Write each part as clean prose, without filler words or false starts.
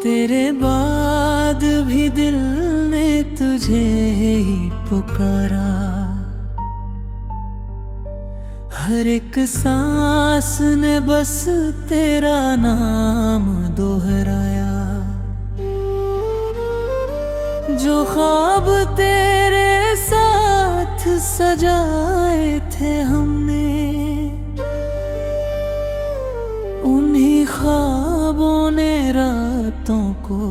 तेरे बाद भी दिल ने तुझे ही पुकारा। हर एक सांस ने बस तेरा नाम दोहराया। जो ख्वाब तेरे साथ सजाए थे हमने, उन्हीं ख्वाबों ने रातों को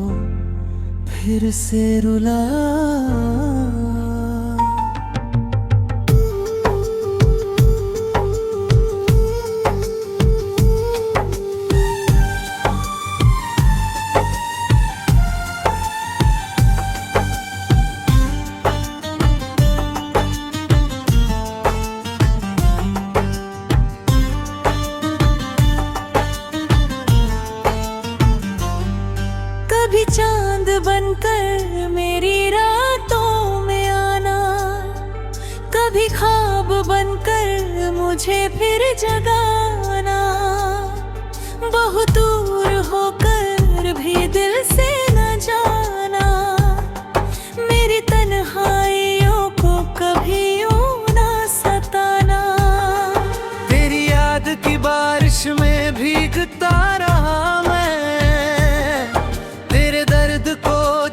फिर से रुलाया। कभी चांद बनकर मेरी रातों में आना, कभी ख्वाब बनकर मुझे फिर जगाना। बहुत दूर होकर भी दिल से न जाना, मेरी तन्हाइयों को कभी यूं ना सताना। तेरी याद की बारिश में भीगता रहा मैं,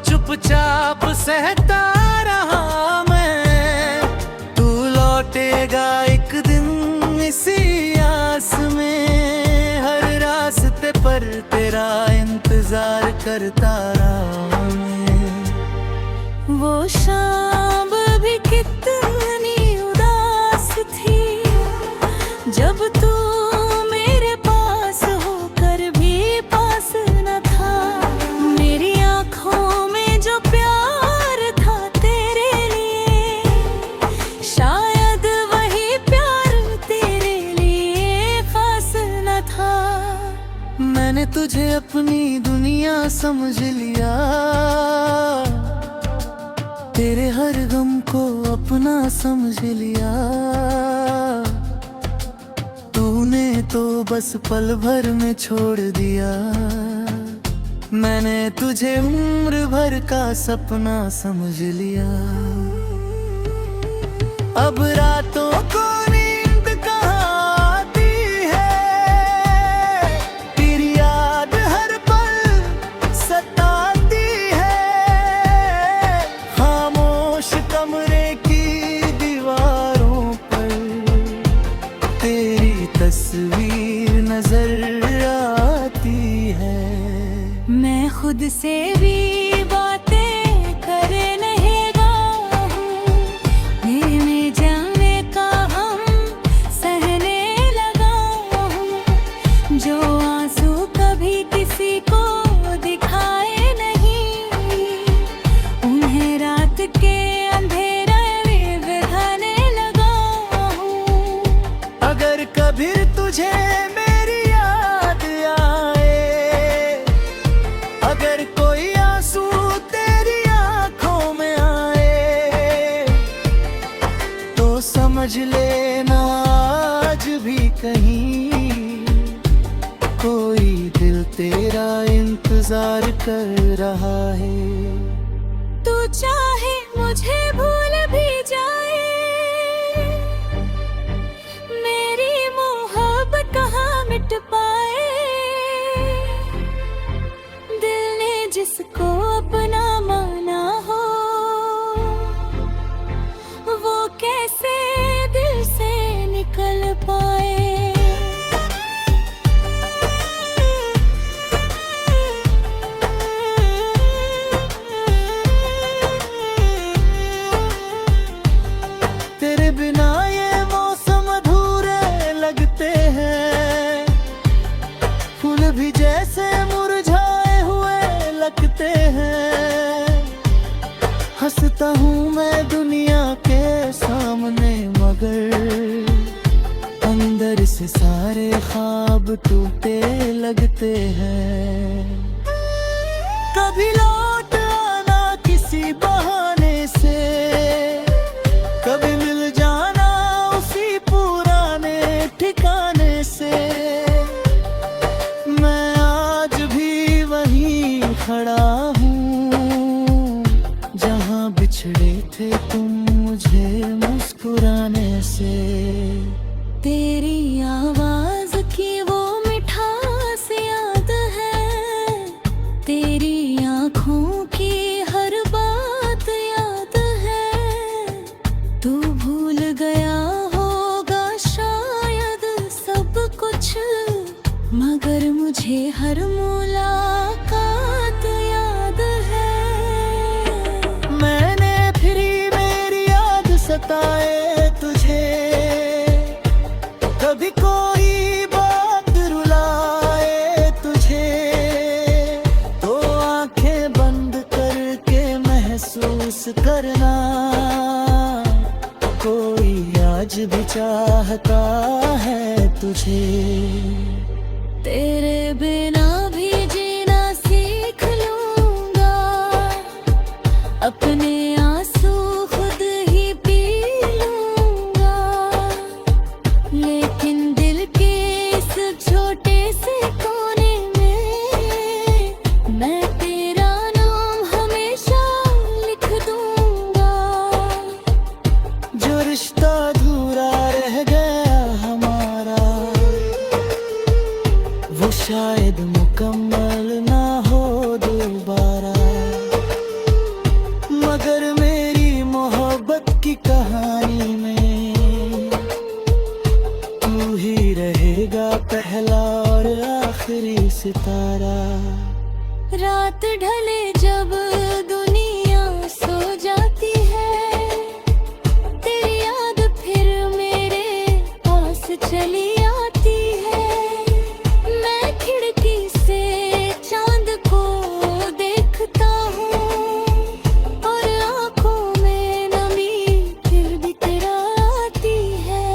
चुपचाप सहता रहा मैं। तू लौटेगा एक दिन इसी आस में, हर रास्ते पर तेरा इंतजार करता रहा मैं। वो शाम भी कितनी उदास थी, जब तू मेरे पास होकर भी पास न था। मेरी आँखों जो प्यार था तेरे लिए, शायद वही प्यार तेरे लिए खास न था। मैंने तुझे अपनी दुनिया समझ लिया, तेरे हर गम को अपना समझ लिया। तूने तो बस पल भर में छोड़ दिया, मैंने तुझे उम्र भर का सपना समझ लिया। अब रातों को नींद कहाँ आती है, तेरी याद हर पल सताती है। खामोश कमरे की दीवारों पर तेरी तस्वीर नजर आती है। मैं खुद से भी बातें करे नहीं गा हूँ, मेरे में जाने का हम सहने लगा हूँ। जो आंसू कभी किसी को दिखाए नहीं, उन्हें रात के अंधेरे में बहाने लगा हूँ। अगर कभी तुझे समझ लेना, आज भी कहीं कोई दिल तेरा इंतजार कर रहा है। तू चाहे मुझे भूल भी जाए, मेरी मोहब्बत कहाँ मिट पाए। दिल ने जिसको अपना माना हो, वो कैसे दिल से निकल पाए। तेरे बिना ये मौसम अधूरे लगते हैं, फूल भी जैसे मुरझाए हुए लगते हैं। हंसता हूँ मैं दुनिया के सामने, मगर अंदर से सारे ख्वाब टूटे लगते हैं। कभी लौट आना किसी बहाने से, कभी मिल जाना उसी पुराने ठिकाने से। मैं आज भी वहीं खड़ा मगर मुझे हर मुलाकात याद है। मैंने फिर मेरी याद सताए तुझे, कभी कोई बात रुलाए तुझे, तो आंखें बंद करके महसूस करना, कोई आज भी चाहता है तुझे। तेरे बिना भी जीना सीख लूंगा, अपने आंसू खुद ही पी लूंगा, लेकिन दिल के इस छोटे से कोने में मैं तेरा नाम हमेशा लिख दूंगा। जो रिश्ता अधूरा रह गया हमारा, वो शायद मुकम्मल ना हो दोबारा, मगर मेरी मोहब्बत की कहानी में तू ही रहेगा पहला और आखिरी सितारा। रात ढले जब दुनिया सो जाती है, तेरी याद फिर मेरे पास चली आती है। मैं खिड़की से चांद को देखता हूँ, और आंखों में नमी फिर भी तेरा आती है।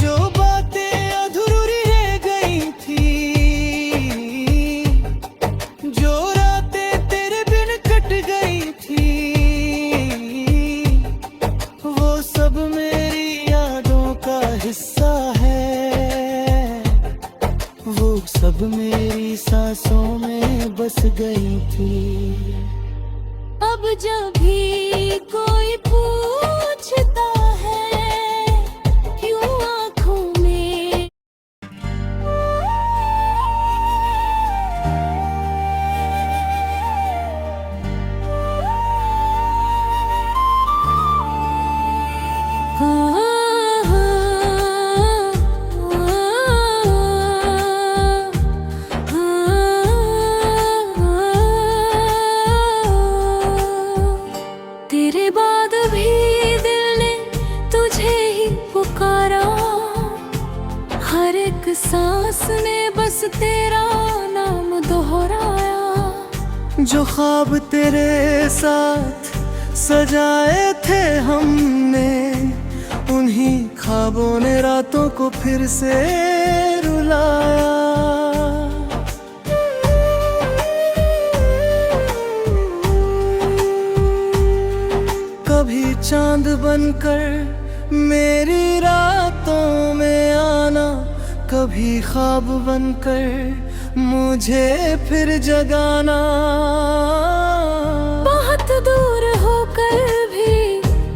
जो बातें अधूरी रह गई थी, जो रातें तेरे बिन कट गई थी, वो सब मेरी यादों का हिस्सा है, वो सब मेरी सांसों में बस गई थी। अब जब भी कोई पूछता है क्यों आँखों में, तेरे बाद भी दिल ने तुझे ही पुकारा, हर एक सांस ने बस तेरा नाम दोहराया। जो ख्वाब तेरे साथ सजाए थे हमने, उन्हीं ख्वाबों ने रातों को फिर से रुलाया। कभी चांद बनकर मेरी रातों में आना, कभी ख्वाब बनकर मुझे फिर जगाना। बहुत दूर होकर भी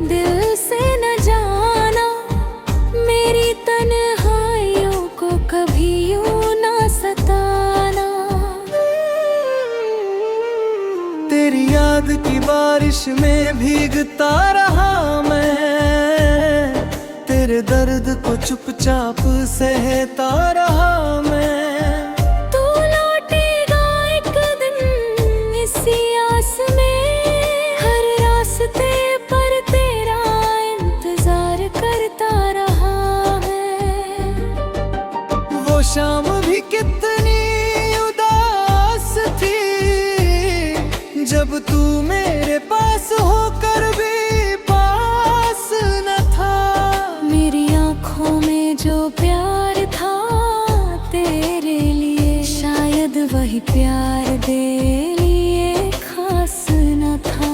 दिल से न जाना, मेरी तन्हाइयों को कभी यूं ना सताना। तेरी याद की बारिश में भीगता रहा मैं, तेरे दर्द को चुपचाप सहता रहा मैं। तू लौटेगा एक दिन इसी आस में, हर रास्ते पर तेरा इंतजार करता रहा है। वो शाम भी कितनी उदास थी, जब तू मेरे पास होकर भी पास न था। मेरी आँखों में जो प्यार था तेरे लिए, शायद वही प्यार तेरे लिए खास न था।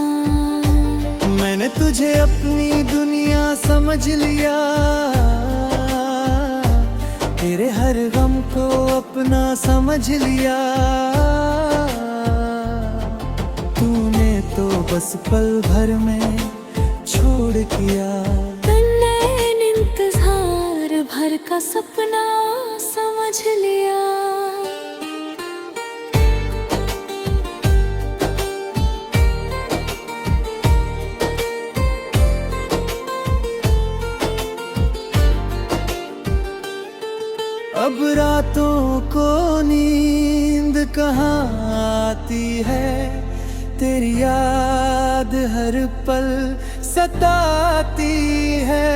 मैंने तुझे अपनी दुनिया समझ लिया, तेरे हर गम को अपना समझ लिया। तूने तो बस पल भर में छोड़ किया, तन्ने इंतजार भर का सपना समझ लिया। अब रातों को नींद कहाँ आती है, तेरी याद हर पल सताती है।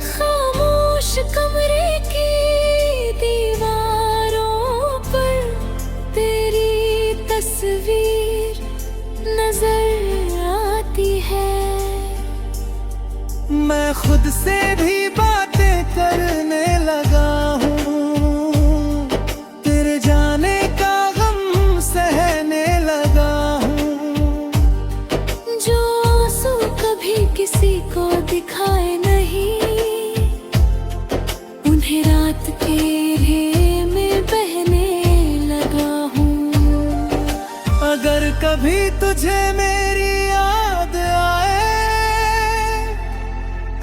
खामोश कमरे की दीवारों पर तेरी तस्वीर नजर आती है। मैं खुद से भी बातें करने लगा हूँ, तेरे जाने का गम सहने लगा हूँ। जो आंसू कभी किसी को दिखाए नहीं, उन्हें रात के अंधेरे में बहने लगा हूँ। अगर कभी तुझे मेरी याद आए,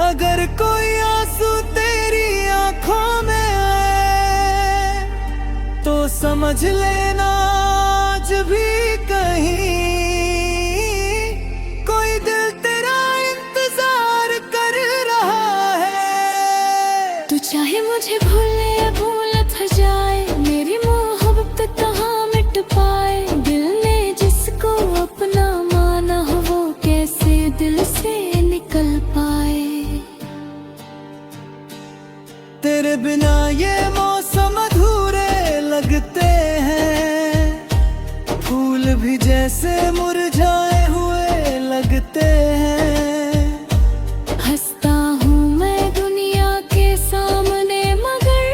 अगर कोई आंसू तेरी आंखों में आए, तो समझ लेना आज भी कहीं कोई दिल तेरा इंतजार कर रहा है। तू चाहे मुझे भूले या भूलत जाए, मेरी मोहब्बत कहाँ मिट पाए। दिल ने जिसको अपना माना हो, वो कैसे दिल से निकल पाए। तेरे बिना ये मौसम अधूरे लगते हैं, फूल भी जैसे मुरझाए हुए लगते हैं। हंसता हूँ मैं दुनिया के सामने, मगर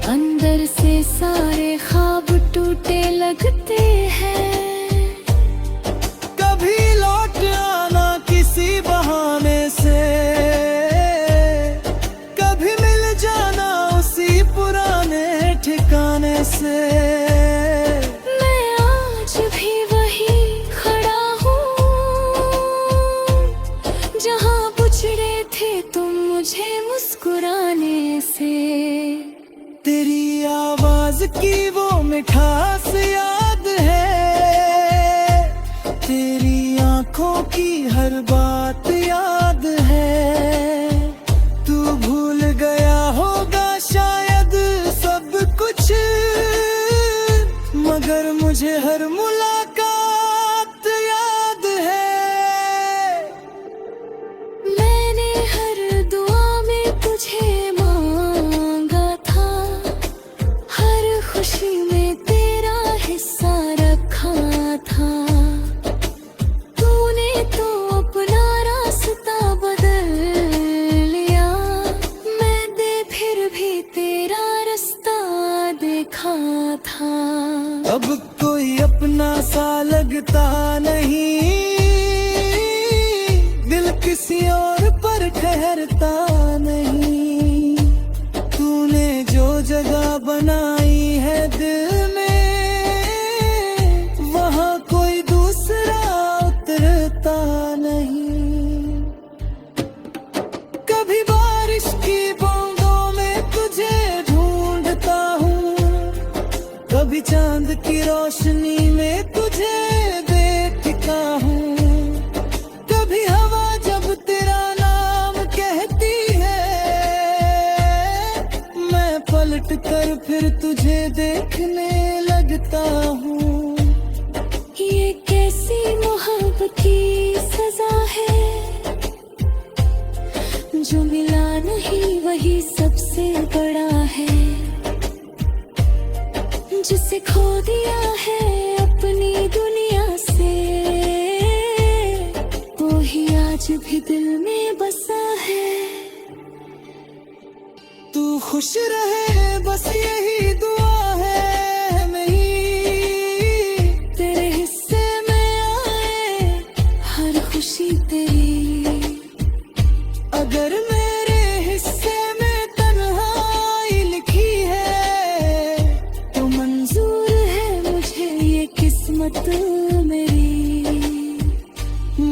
अंदर से सारे ख्वाब टूटे लगते हैं। कभी लौट आना किसी बहाने से, कभी मिल जाना उसी पुराने ठिकाने से। मैं आज भी वही खड़ा हूँ, जहाँ बिछड़े थे तुम मुझे मुस्कुराने से। तेरी आवाज की वो मिठास याद है, तेरी आंखों की हर बात याद है। तू भूल गया होगा शायद सब कुछ, मगर मुझे हर मुलाकात याद है। मैंने हर दुआ में तुझे मांगा था, हर खुशी में तेरा हिस्सा रखा था। तूने तो अपना रास्ता बदल लिया, मैंने फिर भी तेरा रास्ता देखा था। अब कोई अपना सा लगता नहीं, दिल किसी और पर ठहरता नहीं। तूने जो जगह बनाई है दिल में, वहाँ कोई दूसरा उतरता नहीं। कभी बारिश की बूंदों में तुझे ढूंढता हूँ, कभी चांद की रोशनी में तुझे देखता हूँ। कभी हवा जब तेरा नाम कहती है, मैं पलट कर फिर तुझे देखने लगता हूँ। ये कैसी मोहब्बत की सजा है, जो मिला नहीं वही सबसे बड़ा है। जिसे खो दिया है अपनी दुनिया से, वो ही आज भी दिल में बसा है। तू खुश रहे बस यही दुआ है मेरी, तेरे हिस्से में आए हर खुशी तेरी। अगर मेरे हिस्से में तन्हाई लिखी है, तो मंजूर है मुझे ये किस्मत मेरी।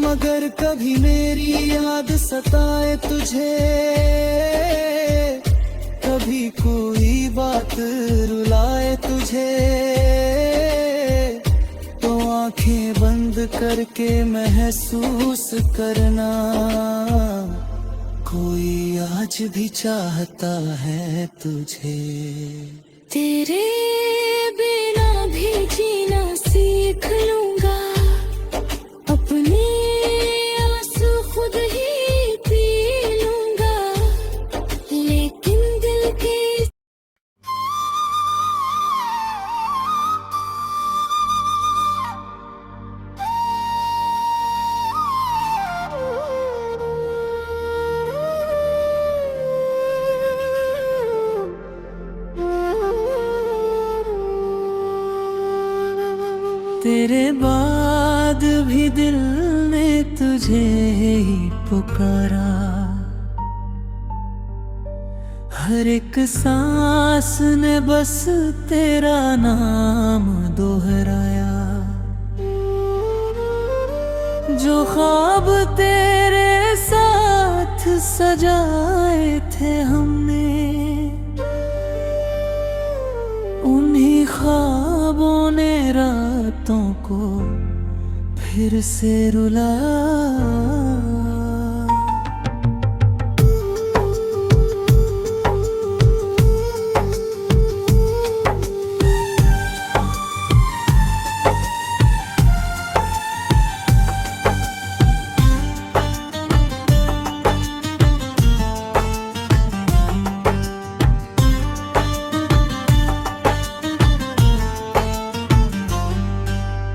मगर कभी मेरी याद सताए तुझे, कभी कोई बात रुलाए तुझे, तो आंखें बंद करके महसूस करना कोई आज भी चाहता है तुझे। तेरे बिना भी जीना सीख लूंगा, अपने आंसू खुद ही पी लूंगा, लेकिन दिल के तेरे बाद भी दिल ने तुझे ही पुकारा, हर एक सांस ने बस तेरा नाम दोहराया। जो ख्वाब तेरे साथ सजाए थे हमने, उन्हीं ख्वाबों ने रातों को फिर से रुलाया।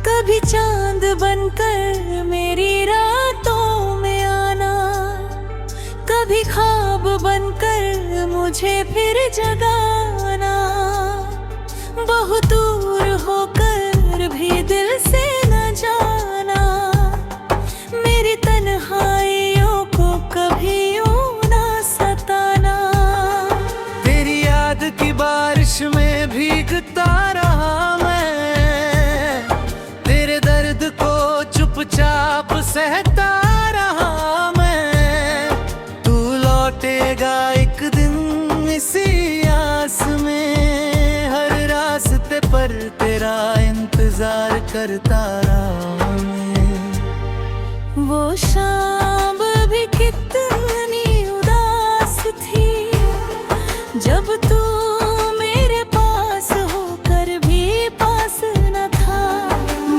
कभी चांद बनकर मेरी रातों में आना, कभी ख्वाब बनकर मुझे फिर जगाना। बहुत दूर होकर भी दिल से न जाना, मेरी तन्हाइयों को कभी यूं ना सताना। तेरी याद की बारिश में भीगता रहा मैं, चुपचाप सहता रहा मैं। तू लौटेगा एक दिन इसी आस में, हर रास्ते पर तेरा इंतजार करता रहा मैं। वो शाम भी कितनी उदास थी, जब तू मेरे पास होकर भी पास न था।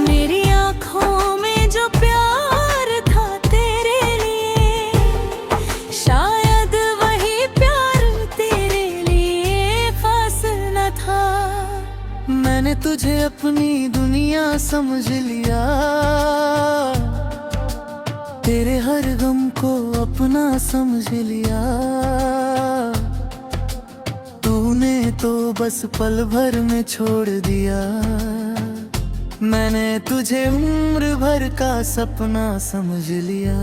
मेरी आँखों में जो प्यार था तेरे लिए, शायद वही प्यार तेरे लिए खास न था। मैंने तुझे अपनी दुनिया समझ लिया, तेरे हर गम को अपना समझ लिया। तूने तो बस पल भर में छोड़ दिया, मैंने तुझे उम्र भर का सपना समझ लिया।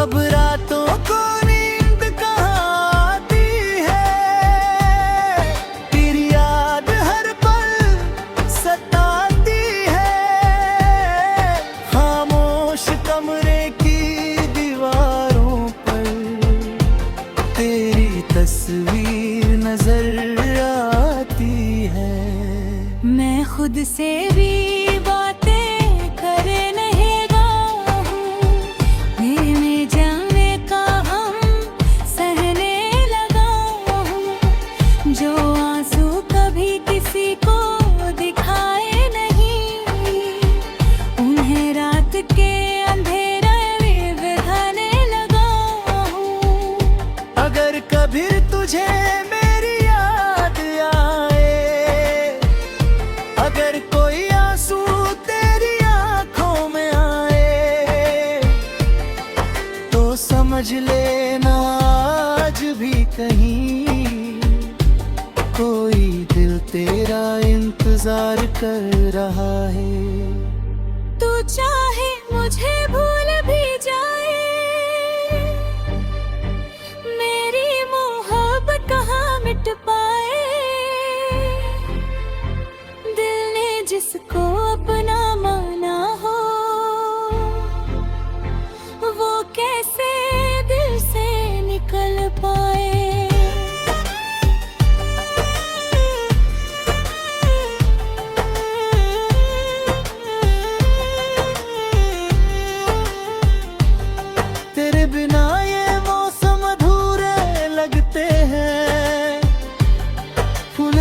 अब रातों को नींद कहाँ आती है, तेरी याद हर पल सताती है। खामोश कमरे की दीवारों पर तेरी तस्वीर नजर आती है। मैं खुद से भी बातें करे नहीं गा हूँ, मेरे में जाने का हम सहने लगा हूँ। जो आंसू कभी किसी को दिखाए नहीं, उन्हें रात के अंधेरे में बहाने लगा हूँ। अगर कभी तुझे मेरी याद आए, अगर कोई आंसू तेरी आंखों में आए, तो समझ लेना आज भी कहीं कोई दिल तेरा इंतजार कर रहा है। तू चाहे मुझे भूल भी जाए, मेरी मोहब्बत कहाँ मिट पाए। दिल ने जिसको अपना माना हो, वो कैसे दिल से निकल पाए।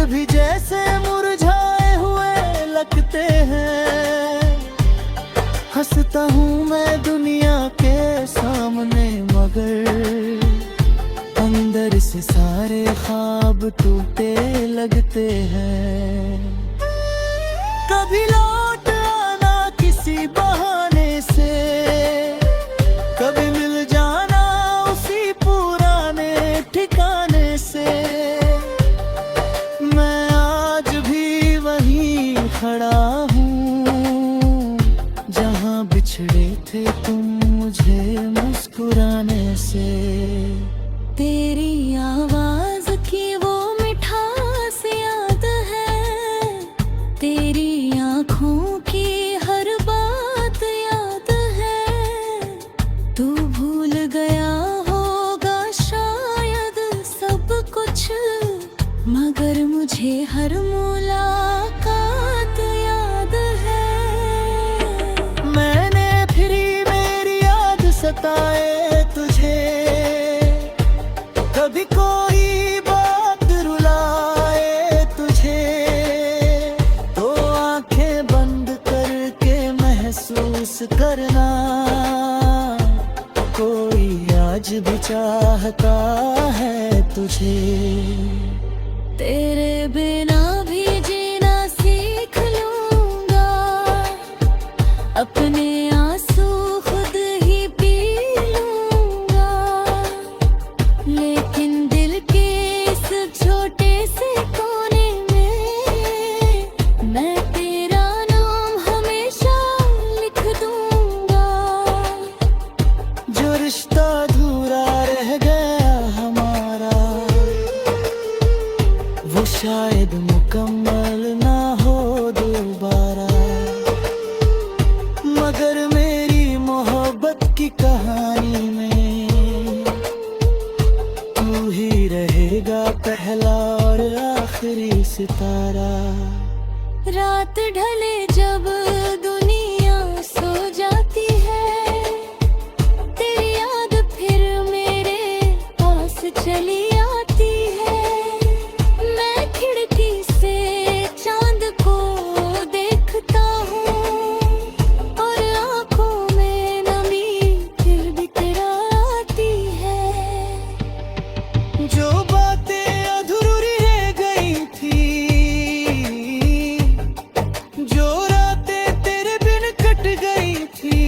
भी जैसे मुरझाए हुए लगते हैं। हंसता हूँ मैं दुनिया के सामने, मगर अंदर से सारे ख्वाब टूटे लगते हैं। कभी लौट आना किसी बहाने से, कभी मिल जाना उसी पुराने ठिकाने से। मैं आज भी वहीं खड़ा हूँ जहाँ बिछड़े थे तुम मुझे मुस्कुराने से। तेरी आवाज की वो मिठास याद है, तेरी आँखों की हर बात याद है। तू भूल गया होगा शायद सब कुछ, मगर मुझे हर मुलाकात याद है। मैंने फिर मेरी याद सताए तुझे, कभी कोई बात रुलाए तुझे, तो आंखें बंद करके महसूस करना, कोई आज भी चाहता है तुझे। तेरे बिना भी जीना सीख लूंगा, अपने आंसू खुद ही पी लूंगा। लेकिन दिल के इस छोटे से कोने में मैं तेरा नाम हमेशा लिख दूंगा। जो रिश्ता अधूरा रह गया हमारा, वो शायद मुकम्मल ना हो दोबारा, मगर मेरी मोहब्बत की कहानी में तू ही रहेगा पहला और आखिरी सितारा। रात ढले जब दुनिया सो जाती है, तेरी याद फिर मेरे पास चली आती है। मैं खिड़की से चांद को देखता हूँ, और आँखों में नमी फिर भी तेरा आती है। जो बातें अधूरी रह गई थी, जो रातें तेरे बिन कट गई थी,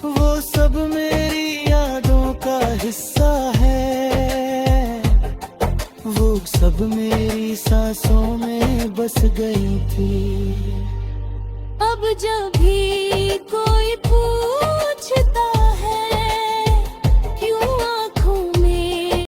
वो सब मेरी यादों का हिस्सा है। वो सब मेरी सांसों में बस गई थी। अब जब भी कोई पूछता है